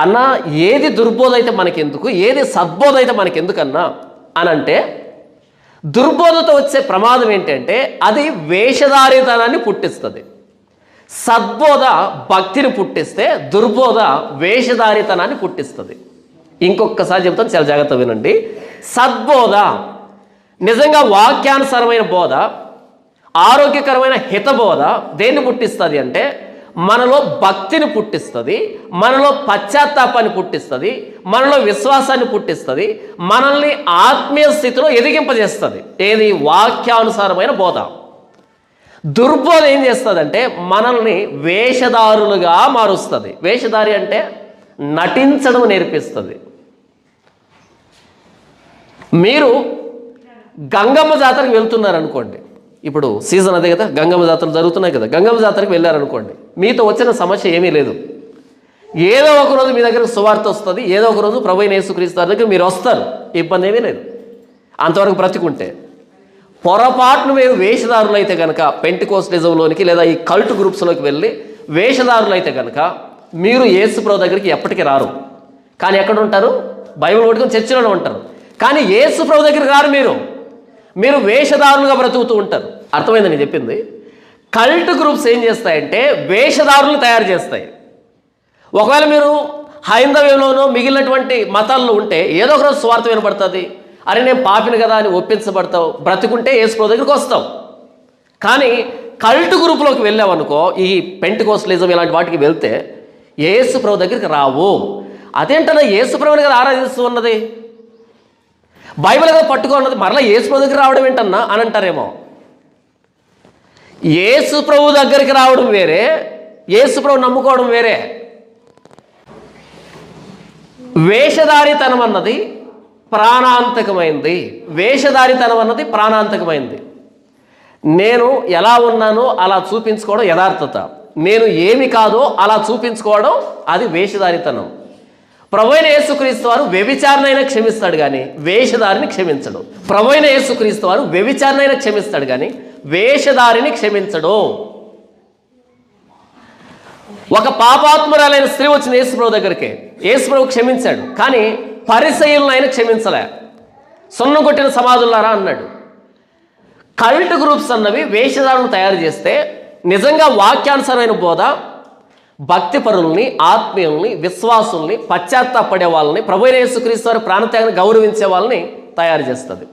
అన్న ఏది దుర్బోధ అయితే మనకెందుకు, ఏది సద్బోధ అయితే మనకెందుకన్నా అని అంటే, దుర్బోధతో వచ్చే ప్రమాదం ఏంటంటే అది వేషధారితనాన్ని పుట్టిస్తుంది. సద్బోధ భక్తిని పుట్టిస్తే దుర్బోధ వేషధారితనాన్ని పుట్టిస్తుంది. ఇంకొకసారి చెప్తాను, చాలా జాగ్రత్త వినండి. సద్బోధ నిజంగా వాక్యానుసారమైన బోధ, ఆరోగ్యకరమైన హితబోధ దేన్ని పుట్టిస్తుంది అంటే మనలో భక్తిని పుట్టిస్తుంది, మనలో పశ్చాత్తాపాన్ని పుట్టిస్తుంది, మనలో విశ్వాసాన్ని పుట్టిస్తుంది, మనల్ని ఆత్మీయ స్థితిలో ఎదిగింపజేస్తుంది. ఏది? వాక్యానుసారమైన బోధ. దుర్బోధ ఏం చేస్తుందంటే మనల్ని వేషధారులుగా మారుస్తుంది. వేషధారి అంటే నటించడం నేర్పిస్తుంది. మీరు గంగమ్మ జాతరకు వెళ్తున్నారనుకోండి, ఇప్పుడు సీజన్ అదే కదా, గంగమ్మ జాతరలు జరుగుతున్నాయి కదా, గంగమ్మ జాతరకు వెళ్ళారనుకోండి, మీతో వచ్చిన సమస్య ఏమీ లేదు. ఏదో ఒకరోజు మీ దగ్గరకు సువార్త వస్తుంది, ఏదో ఒకరోజు ప్రభువైన యేసుక్రీస్తు దగ్గర మీరు వస్తారు, ఇబ్బంది ఏమీ లేదు. అంతవరకు బ్రతికుంటే పొరపాటును మీరు వేషధారులు అయితే కనుక పెంటెకోస్టలిజంలోనికి లేదా ఈ కల్ట్ గ్రూప్స్లోకి వెళ్ళి వేషధారులు అయితే కనుక మీరు యేసు ప్రభు దగ్గరికి ఎప్పటికీ రారు. కానీ ఎక్కడ ఉంటారు? బైబిల్ పట్టుకొని చర్చిలోనే ఉంటారు. కానీ యేసు ప్రభు దగ్గరికి రారు. మీరు వేషధారులుగా బ్రతుకుతూ ఉంటారు. అర్థమైందని చెప్పింది. కల్ట్ గ్రూప్స్ ఏం చేస్తాయంటే వేషధారులను తయారు చేస్తాయి. ఒకవేళ మీరు హైందవ్యంలోనో మిగిలినటువంటి మతాల్లో ఉంటే ఏదో ఒకరోజు స్వార్థం వినపడుతుంది. అరే నేను పాపిని కదా అని ఒప్పించబడతావు, బ్రతుకుంటే యేసు ప్రభు దగ్గరికి వస్తావు. కానీ కల్ట్ గ్రూప్లోకి వెళ్ళావనుకో, ఈ పెంటెకోస్టలిజం ఇలాంటి వాటికి వెళ్తే యేసు ప్రభు దగ్గరికి రావు. అదేంటన్నా యేసు ప్రభుని కదా ఆరాధిస్తూ ఉన్నది, బైబిల్ కదా పట్టుకున్నది, మరలా యేసు ప్రభు దగ్గర రావడం ఏంటన్నా అని అంటారేమో. యేసు ప్రభు దగ్గరికి రావడం వేరే, యేసు ప్రభు నమ్ముకోవడం వేరే. వేషధారితనం అన్నది ప్రాణాంతకమైంది. వేషధారితనం అన్నది ప్రాణాంతకమైంది. నేను ఎలా ఉన్నానో అలా చూపించుకోవడం యథార్థత. నేను ఏమి కాదో అలా చూపించుకోవడం అది వేషధారితనం. ప్రభువైన యేసుక్రీస్తు వారు వ్యభిచారినైనా క్షమిస్తాడు కానీ వేషధారిని క్షమించడు. ప్రభువైన యేసుక్రీస్తు వారు వ్యభిచారినైనా క్షమిస్తాడు కానీ వేషధారిని క్షమించడు. ఒక పాపాత్మురాలైన స్త్రీ వచ్చిన యేసు ప్రభు దగ్గరికి, యేసు ప్రభు క్షమించాడు. కానీ పరిసయ్యులను ఆయన క్షమించలే. సున్నం కొట్టిన సమాధులారా అన్నాడు. కల్ట్ గ్రూప్స్ అన్నవి వేషధారులను తయారు చేస్తే నిజంగా వాక్యానుసారమైన బోధ భక్తిపరుల్ని, ఆత్మీయుల్ని, విశ్వాసుల్ని, పశ్చాత్తాపడే వాళ్ళని, ప్రభువైన యేసుక్రీస్తు వారి ప్రాణత్యాగాన్ని గౌరవించే వాళ్ళని తయారు చేస్తుంది.